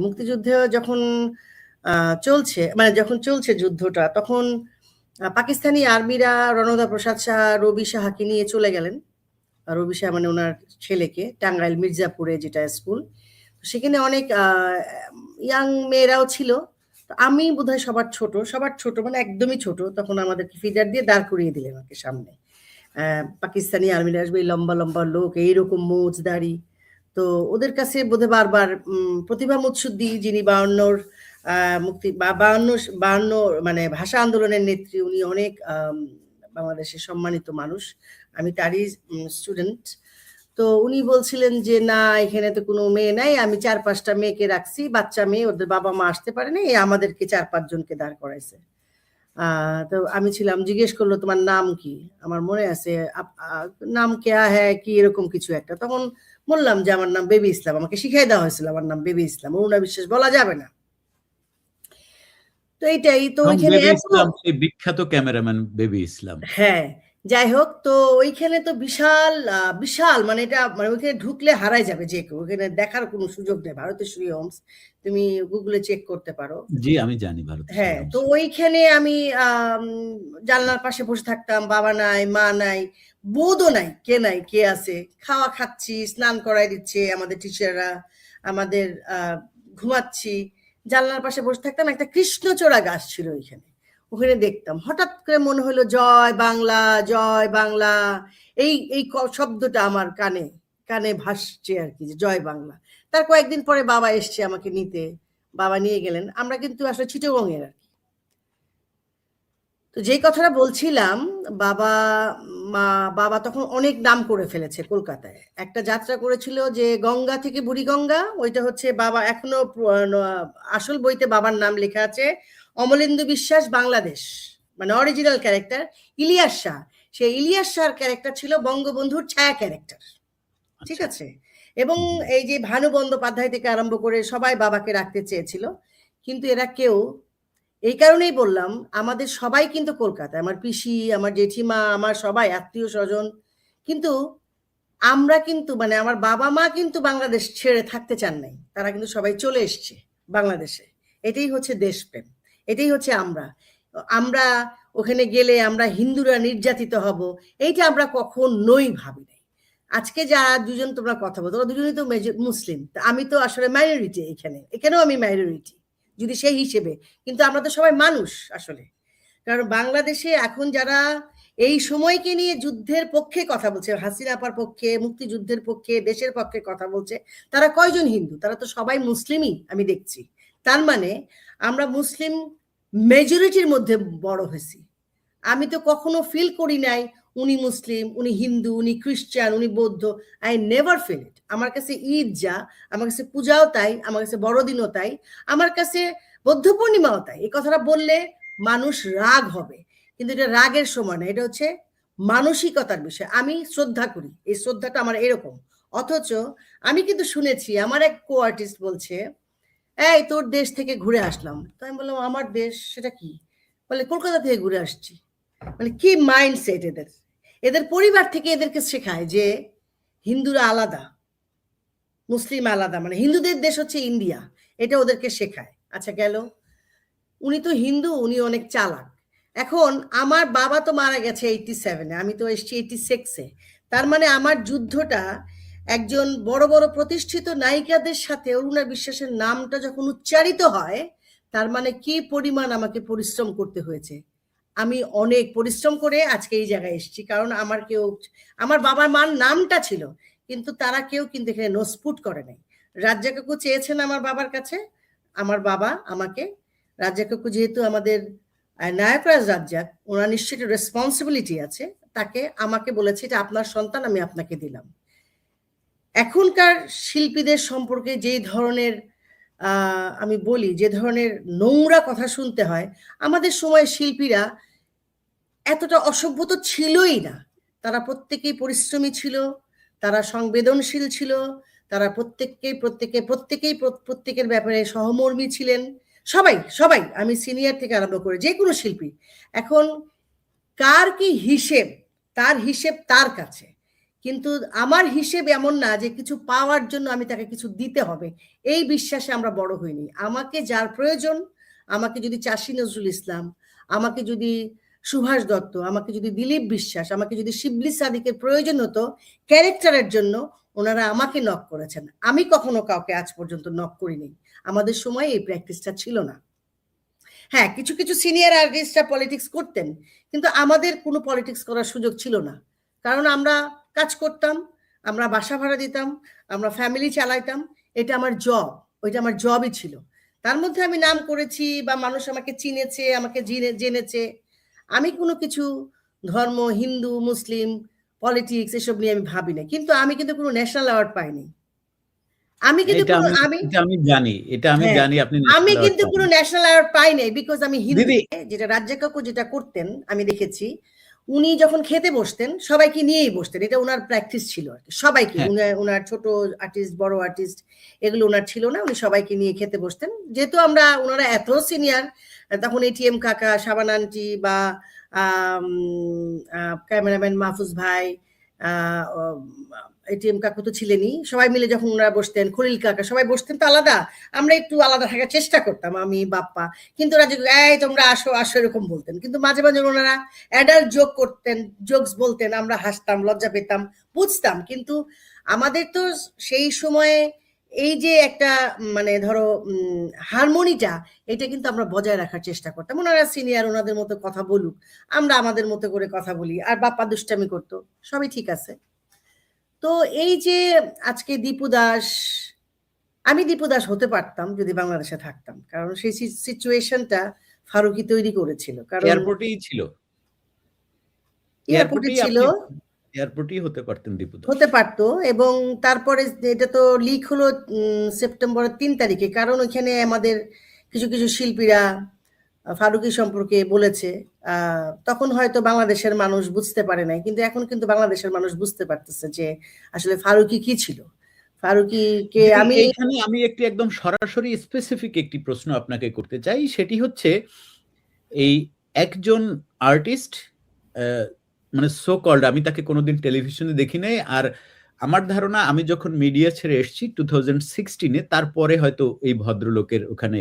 মুক্তিযুদ্ধ যখন চলছে, মানে যখন চলছে যুদ্ধটা, তখন পাকিস্তানি আর্মিরা রণদা প্রসাদ শাহ, রবি সাহাকে নিয়ে চলে গেলেন। রবি শাহ মানে ওনার ছেলেকে, টাঙ্গাইল মির্জাপুরে যেটা স্কুল, সেখানে অনেক ইয়াং মেয়েরাও ছিল। আমি বোধহয় সবার ছোট মানে একদমই ছোট, তখন আমাদেরকে ফিডার দিয়ে দাঁড় করিয়ে দিলেন আমাকে সামনে। পাকিস্তানি আর্মিরা আসবে, লম্বা লম্বা লোক, এইরকম মোজ দাড়ি। তো ওদের কাছে বোধহয় বারবার প্রতিভা মুৎসুদ্দি, যিনি 52 মুক্তি বা 52 মানে ভাষা আন্দোলনের নেত্রী, উনি অনেক বাংলাদেশের সম্মানিত মানুষ, আমি তারই স্টুডেন্ট। তো উনি বলছিলেন যে না, এখানে তো কোনো মেয়ে নাই, আমি 4-5টা মেয়েকে রাখছি, বাচ্চা মেয়ে, ওদের বাবা মা আসতে পারেনি, আমাদেরকে 4-5 জনকে দাঁড় করাইছে। তো আমি ছিলাম, জিজ্ঞেস করলো তোমার নাম কি, আমার মনে আছে নাম কেয়া হ্যাঁ কি এরকম কিছু একটা, তখন বললাম যে আমার নাম বেবি ইসলাম, আমাকে শিখাই দেওয়া হয়েছিল আমার নাম বেবি ইসলাম, অরুণা বিশ্বাস বলা যাবে না। তো এইটাই তো, ওইখানে বিখ্যাত ক্যামেরাম্যান বেবি ইসলাম। হ্যাঁ, যাই হোক, তো ওইখানে তো বিশাল বিশাল, মানে এটা মানে ওইখানে ঢুকলে হারাই যাবে যে কেউ, ওইখানে দেখার কোনো সুযোগ নেই। ভারতেশ্বরী হোমস তুমি গুগলে চেক করতে পারো। জি, আমি জানি ভারতেশ্বরী হ্যাঁ, হোমস। তো ওইখানে আমি জানলার পাশে বসে থাকতাম, বাবা নাই, মা নাই, বোধও নাই কে আছে, খাওয়া খাচ্ছি, স্নান করাই দিচ্ছে আমাদের টিচাররা, আমাদের ঘুমাচ্ছি, জানলার পাশে বসে থাকতাম। একটা কৃষ্ণচূড়া গাছ ছিল ওইখানে, ওখানে দেখতাম। হঠাৎ করে মনে হলো জয় বাংলা, জয় বাংলা, এই শব্দটা আমার কানে ভাসছে আর কি, যে জয় বাংলা। তার কয়েকদিন পরে বাবা এসছে আমাকে নিতে, বাবা নিয়ে গেলেন। আমরা কিন্তু আসলে চিটাগং-এর আর কি। তো যেই কথাটা বলছিলাম, বাবা তখন অনেক নাম করে ফেলেছে কলকাতায়। একটা যাত্রা করেছিল যে গঙ্গা থেকে বুড়িগঙ্গা, ওইটা হচ্ছে বাবা এখনো আসল বইতে বাবার নাম লেখা আছে, অমলেন্দু বিশ্বাস বাংলাদেশ, মানে অরিজিনাল ক্যারেক্টার ইলিয়াস শাহ। সেই ইলিয়াস শাহর ক্যারেক্টার ছিল বঙ্গবন্ধুর ছায়া ক্যারেক্টার, ঠিক আছে? এবং এই যে ভানু বন্দ্যোপাধ্যায় থেকে আরম্ভ করে সবাই বাবাকে রাখতে চেয়েছিল, কিন্তু এরা কেউ, এই কারণেই বললাম আমাদের সবাই কিন্তু কলকাতায়, আমার পিসি, আমার জেঠিমা, আমার সবাই আত্মীয় স্বজন, কিন্তু আমরা কিন্তু মানে আমার বাবা মা কিন্তু বাংলাদেশ ছেড়ে থাকতে চান নাই, তারা কিন্তু সবাই চলে এসছে বাংলাদেশে। এটাই হচ্ছে দেশপ্রেম, এটাই হচ্ছে আমরা ওখানে গেলে আমরা হিন্দুরা নির্যাতিত হব, এইটা আমরা কখনোই ভাবি নাই। আজকে যারা দুজন তোমরা কথা বলতো, ওরা দুজনই তো মুসলিম, আমি তো আসলে মাইনরিটি, এখানেও আমি মাইনরিটি যদি সেই হিসেবে, কিন্তু আমরা তো সবাই মানুষ আসলে। কারণ বাংলাদেশে এখন যারা এই সময়কে নিয়ে যুদ্ধের পক্ষে কথা বলছে, হাসিনা আপার পক্ষে, মুক্তিযুদ্ধের পক্ষে, দেশের পক্ষে কথা বলছে, তারা কয়জন হিন্দু? তারা তো সবাই মুসলিমই আমি দেখছি। তার মানে আমরা মুসলিম মেজরিটির মধ্যে বড় হয়েছি। আমি তো কখনো ফিল করি নাই উনি মুসলিম, উনি হিন্দু, উনি খ্রিস্টান, উনি বৌদ্ধ। I never feel it. আমার কাছে ঈদ যা, আমার কাছে পূজাও তাই, আমার কাছে বড়দিনও তাই, আমার কাছে বৌদ্ধ পূর্ণিমাও তাই। এই কথাটা বললে মানুষ রাগ হবে, কিন্তু এটা রাগের সময় না, এটা হচ্ছে মানসিকতার বিষয়। আমি শ্রদ্ধা করি, এই শ্রদ্ধাটা আমার এরকম। অথচ আমি কিন্তু শুনেছি আমার এক কো আর্টিস্ট বলছে, এই তোর দেশ থেকে ঘুরে আসলাম। তো আমি বললাম আমার দেশ সেটা কি? বলে কলকাতা থেকে ঘুরে আসছি। মানে কি মাইন্ডসেট এদের! এদের পরিবার থেকে এদেরকে শেখায় যে হিন্দুরা আলাদা, মুসলিম আলাদা, মানে হিন্দুদের দেশ হচ্ছে ইন্ডিয়া, এটা ওদেরকে শেখায়। আচ্ছা গেল, উনি তো হিন্দু, উনি অনেক চালাক। এখন আমার বাবা তো মারা গেছে 87-এ, আমি তো এসছি 86-এ। তার মানে আমার যুদ্ধটা একজন বড় বড় প্রতিষ্ঠিত নায়িকাদের সাথে অরুণা বিশ্বাসের নামটা যখন উচ্চারিত হয়, তার মানে কি পরিমাণ আমাকে পরিশ্রম করতে হয়েছে। আমি অনেক পরিশ্রম করে আজকে এই জায়গায় এসেছি, কারণ আমার বাবার মার নামটা ছিল, কিন্তু তারা কেউ কিন্তু এখানে নস্পুট করে নাই। রাজ্জাক কাকু চেয়েছেন আমার বাবার কাছে, আমার বাবা আমাকে, রাজ্জাক কাকু যেহেতু আমাদের নায়করাজ রাজ্জাক, ওনার নিশ্চয়ই রেসপন্সিবিলিটি আছে, তাকে আমাকে বলেছে এটা আপনার সন্তান, আমি আপনাকে দিলাম। এখনকার শিল্পীদের সম্পর্কে যেই ধরনের আমি বলি, যে ধরনের নোংরা কথা শুনতে হয়, আমাদের সময় শিল্পীরা এতটা অসভ্য তো ছিলই না। তারা প্রত্যেকেই পরিশ্রমী ছিল, তারা সংবেদনশীল ছিল, তারা প্রত্যেকের ব্যাপারে সহমর্মী ছিলেন। সবাই আমি সিনিয়র থেকে আরম্ভ করে যে কোনো শিল্পী। এখন কার কি হিসেব, তার হিসেব তার কাছে, কিন্তু আমার হিসেব এমন না যে কিছু পাওয়ার জন্য আমি তাকে কিছু দিতে হবে, এই বিশ্বাসে আমরা বড় হইনি। আমাকে যার প্রয়োজন, আমাকে যদি চাষী নজরুল ইসলাম, আমাকে যদি সুভাষ দত্ত, আমাকে যদি দিলীপ বিশ্বাস, আমাকে যদি শিবলি সাদিকের প্রয়োজন হতো ক্যারেক্টারের জন্য, ওনারা আমাকে নক করেছেন। আমি কখনো কাউকে আজ পর্যন্ত নক করিনি। আমাদের সময় এই প্র্যাকটিসটা ছিল না। হ্যাঁ, কিছু কিছু সিনিয়র আর্টিস্টরা পলিটিক্স করতেন, কিন্তু আমাদের কোনো পলিটিক্স করার সুযোগ ছিল না, কারণ আমরা কাজ করতাম, আমরা বাসা ভাড়া দিতাম, আমরা ফ্যামিলি চালাইতাম। এটা আমার জব, ওইটা আমার জবই ছিল। তার মধ্যে আমি নাম করেছি বা মানুষ আমাকে চিনেছে, আমাকে জেনেছে। আমি কোনো কিছু ধর্ম, হিন্দু মুসলিম পলিটিক্স এসব নিয়ে আমি ভাবি না। কিন্তু আমি কিন্তু কোনো ন্যাশনাল অ্যাওয়ার্ড পাইনি। আমি কিন্তু এটা কোনো আমি জানি, এটা আমি হ্যাঁ, জানি আপনি আমি ন্যাশনাল অ্যাওয়ার্ড কিন্তু কোনো পাননি। ন্যাশনাল অ্যাওয়ার্ড পাই নাই, বিকজ আমি হিন্দু। দিদি যেটা রাজ্জাক কাকু যেটা করতেন আমি দেখেছি, উনি যখন খেতে বসতেন সবাইকে নিয়েই বসতেন। এটা ওনার প্র্যাকটিস ছিল আর কি, সবাইকে। হ্যাঁ, ওনার ছোট আর্টিস্ট, বড় আর্টিস্ট, এগুলো ওনার ছিল না, উনি সবাইকে নিয়ে খেতে বসতেন। যেহেতু ওনারা এত সিনিয়র, তখন এটিএম কাকা, শাবানা আন্টি বা ক্যামেরাম্যান মাহফুজ ভাই, এটিএম কাকু তো ছিলেনই, সবাই মিলে যখন ওনারা বসতেন, খলিল কাকা, সবাই বসতেন তো আলাদা, আমরা একটু আলাদা থাকার চেষ্টা করতাম, আমি বাপ্পা। কিন্তু রাজু এই তোমরা আসো আসো এরকম বলতেন। কিন্তু মাঝে মাঝে ওনারা অ্যাডাল্ট জোক করতেন, জোকস বলতেন, আমরা হাসতাম, লজ্জা পেতাম, বুঝতাম। কিন্তু আমাদের তো সেই সময়ে এই যে একটা মানে ধরো হারমোনিটা, এটা কিন্তু আমরা বজায় রাখার চেষ্টা করতাম। ওনারা সিনিয়র, ওনাদের মতো কথা বলুক, আমরা আমাদের মতো করে কথা বলি, আর বাপ্পা দুষ্টামি করতো, সবই ঠিক আছে। তো এই যে আজকে দীপু দাস, আমি দীপু দাস হতে পারতাম যদি বাংলাদেশে থাকতাম, কারণ সেই সিচুয়েশনটা ফারুকি তৈরি করেছিল। কারণ এয়ারপোর্টেই ছিল, এয়ারপোর্টে ছিল, এয়ারপোর্টেই হতে পারতেন দীপু দাস। হতে পারতো। এবং তারপরে এটা তো লিক হলো সেপ্টেম্বরের 3 তারিখে, কারণ ওইখানে আমাদের কিছু কিছু শিল্পীরা ফারুকি সম্পর্কে বলেছে। তখন হয়তো বাংলাদেশের মানুষ বুঝতে পারে নাই, কিন্তু এখন কিন্তু বাংলাদেশের মানুষ বুঝতে পারতেছে যে আসলে ফারুকি কি ছিল। ফারুকিকে আমি এইখানে আমি একদম সরাসরি স্পেসিফিক একটি প্রশ্ন আপনাকে করতে চাই, সেটি হচ্ছে এই একজন আর্টিস্ট, মানে সো কল্ড, আমি তাকে কোনোদিন টেলিভিশনে দেখি নাই, আর আমার ধারণা আমি যখন মিডিয়া ছেড়ে এসেছি 2016-এ, তারপরে হয়তো এই ভদ্রলোকের ওখানে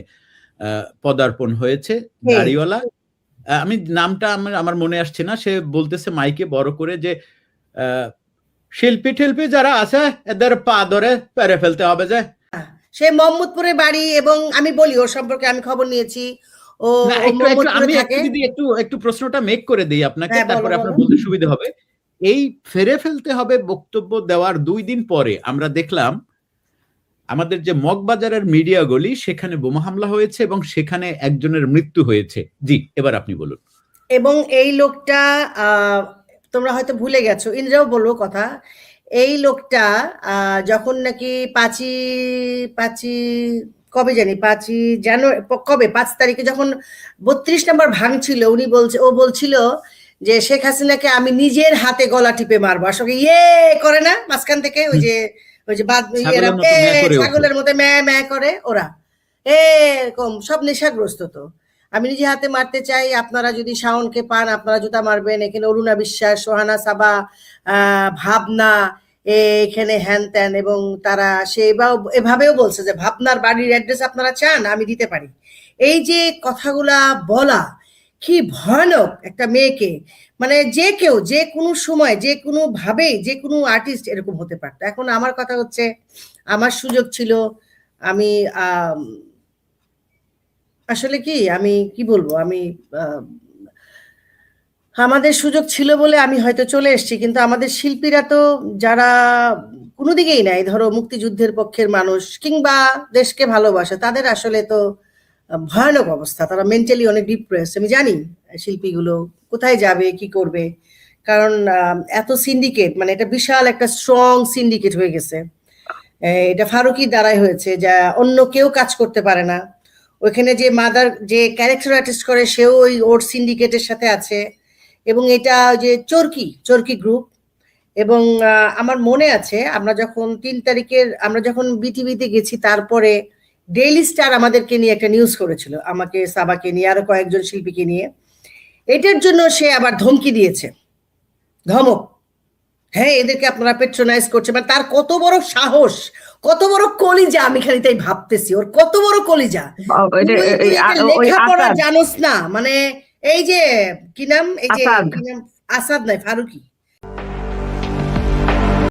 পদার্পণ হয়েছে, দাড়িওয়ালা। আমি নামটা আমার মনে আসছে না। সে বলতেছে মাইকে বড় করে যে শিল্পী টিল্পী যারা আছে এদের পা ধরে পেরে ফেলতে হবে। যে সে মোহাম্মদপুরে বাড়ি, এবং আমি বলি ওর সম্পর্কে, আমি খবর নিয়েছি, ও না, আমি একটু প্রশ্নটা মেক করে দিই আপনাকে, তারপরে আপনার বলতে সুবিধা হবে। এই ফেরে ফেলতে হবে বক্তব্য দেওয়ার 2 দিন পরে আমরা দেখলাম আমাদের যে মগবাজারের মিডিয়া গলি, সেখানে বোমা হামলা হয়েছে এবং সেখানে একজনের মৃত্যু হয়েছে। জি, এবার আপনি বলুন। এবং এই লোকটা তোমরা হয়তো ভুলে গেছো, ইন্দ্রাও বলবো কথা, এই লোকটা যখন নাকি পাঁচই কবে জানি 5ই জানুয়ারি, কবে 5 তারিখে যখন 32 নম্বর ভাঙছিল, ও বলছিল যে শেখ হাসিনাকে আমি নিজের হাতে গলা টিপে মারবো। আসলে করে না মাঝখান থেকে, ওই যে ছাগলের মতো ম্যা ম্যা করে ওরা, এরকম সব নেশাগ্রস্ত। তো আমি নিজে হাতে মারতে চাই, আপনারা যদি শাওনকে পান আপনারা জুতা মারবেন। এখানে অরুণা বিশ্বাস, সোহানা সাবা, ভাবনা এখানে হ্যান ত্যান, এবং তারা এভাবেও বলছে যে ভাবনার বাড়ির অ্যাড্রেস আপনারা চান, আমি দিতে পারি। এই যে কথাগুলা বলা, কি ভয়ানক একটা মেয়েকে, মানে যে কেউ যে কোনো সময় যে কোনো ভাবে যে কোনো আর্টিস্ট এরকম হতে পারতো। এখন আমার কথা হচ্ছে, আমার সুযোগ ছিল, আমি আসলে আমি কি বলবো, আমাদের সুযোগ ছিল বলে আমি হয়তো চলে এসেছি। কিন্তু আমাদের শিল্পীরা তো যারা কোনো দিকেই নাই, ধরো মুক্তিযুদ্ধের পক্ষের মানুষ কিংবা দেশকে ভালোবাসে, তাদের আসলে তো ভয়ানক অবস্থা, তারা মেন্টালি অনেক ডিপ্রেস। আমি জানি শিল্পীগুলো কোথায় যাবে, কি করবে, কারণ এত সিন্ডিকেট, মানে এটা বিশাল একটা স্ট্রং সিন্ডিকেট হয়ে গেছে। এটা ফারুকি দ্বারাই হয়েছে, যা অন্য কেউ কাজ করতে পারে না। ওইখানে যে ক্যারেক্টার আর্টিস্ট করে, সেও ওর সিন্ডিকেটের সাথে আছে। এবং এটা যে চরকি গ্রুপ। এবং আমার মনে আছে আমরা যখন 3 তারিখের আমরা যখন বিটিভিতে গেছি, তারপরে ডেইলি স্টার আমাদেরকে নিয়ে একটা নিউজ করেছিল, আমাকে, সাবাকে নিয়ে, আরো কয়েকজন শিল্পীকে নিয়ে। এটার জন্য সে আবার ধমকি দিয়েছে, ধমক। হ্যাঁ, এদেরকে আপনারা পেট্রোনাইজ করছে, মানে তার কত বড় সাহস, কত বড় কলিজা, আমি খালি তাই ভাবতেছি ওর কত বড় কলিজা। ওই লেখাপড়া আসাদ, জানোস না, মানে এই যে কি নাম, এই যে আসাদ। কি নাম, আসাদ নাই, ফারুকি।